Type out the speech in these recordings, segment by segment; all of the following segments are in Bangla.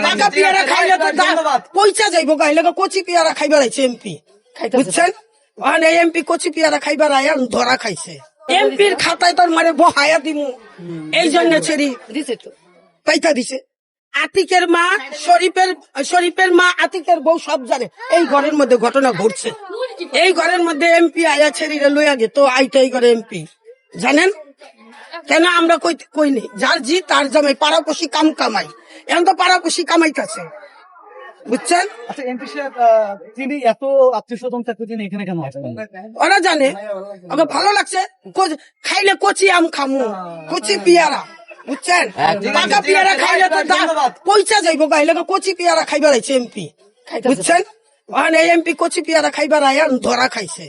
টাকা পেয়ারা খাইলে তো পয়সা যাইব গাইলে কচি পেয়ারা খাইবার আইছে এমপি, বুঝছেন? এমপি কচি পেয়ারা খাইবার আয় ধরা খাইছে। এমপির খাতায় তোর মারে বহায়া দিমু, এই জন্য ছেড়ি দিছে তো পয়সা দিছে। আতিকের মা শরীফের মা আতিকের বউ সব জানে এই ঘরের মধ্যে ঘটনা ঘটছে। এই ঘরের মধ্যে এমপি আয়া ছেড়িরে লইয়া গে তো আইটা এই ঘরে এমপি জানেন কেন? আমরা কইনি যার জি তার জামাই পাড়াপড়শি কামাই, এখন তো পাড়াপড়শি কামাইতেছে, বুঝছেন? আচ্ছা, এমপি সাহেব তিনি এত আত্মীয় স্বজন থাকতে তিনি এখানে কেন আছেন? ওরা জানে, ওকে ভালো লাগছে। খাইলে কচি আম খামু, কচি পেয়ারা, বুঝছেন? টাকা পেয়ারা খাইলে তো পয়সা যাইব গাইলে কচি পেয়ারা খাইবার আইছে এমপি, বুঝছেন? এমপি কচি পেয়ারা খাইবার আয় ধরা খাইছে।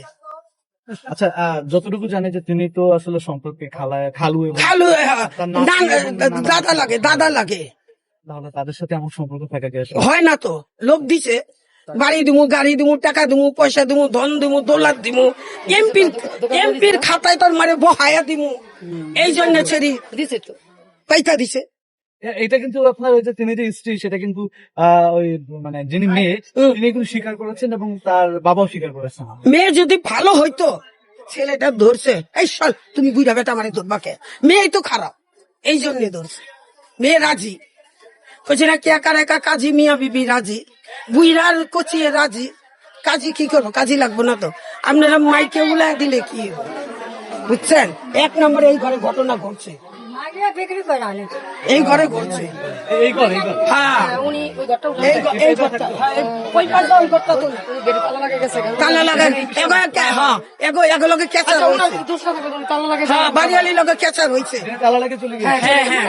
আচ্ছা, যতটুকু জানি যে তিনি তো আসলে সম্পর্কে খালু দাদা লাগে, তাহলে তাদের সাথে এমন সম্পর্ক থাকা হয় না তো। লোক দিছে বাড়ি দিমু, গাড়ি দিমু, টাকা দিমু, পয়সা দিমু, ধন দিমু, দৌলত দিমু, এমপির খাতায় তোর মারে বহায়া দিমু, এই জন্য ছেড়ি দিছে তো পয়সা দিছে। এটা কিন্তু আপনার ওই যে তিনি যে স্ত্রী সেটা কিন্তু ওই মানে যিনি মেয়ে তিনি কিন্তু স্বীকার করেছেন এবং তার বাবাও স্বীকার করেছেন। মেয়ে যদি ভালো হইতো ছেলেটা ধরছে, এই সব তুমি বুঝা বেটা মানে ধরবাকে, মেয়ে তো খারাপ এই জন্য ধরছে। মেয়ে রাজি কইছে না কে একা একা কাজী মিয়া বিবি রাজি, বুইরার কচিয়ে রাজি, কাজী কি করবো? কাজী লাগবো না তো, আপনারা মাইকে উলাই দিলে কি, বুঝছেন? এক নম্বরে এই ঘরে ঘটনা ঘটছে, এই ঘরে ঘটছে, হ্যাঁ তালা লাগাই এগুলোকে ক্যাচার হয়েছে, বাড়িয়ালি লোকে ক্যাচার হয়েছে। তালা লাগে চলে গেছে। হ্যাঁ হ্যাঁ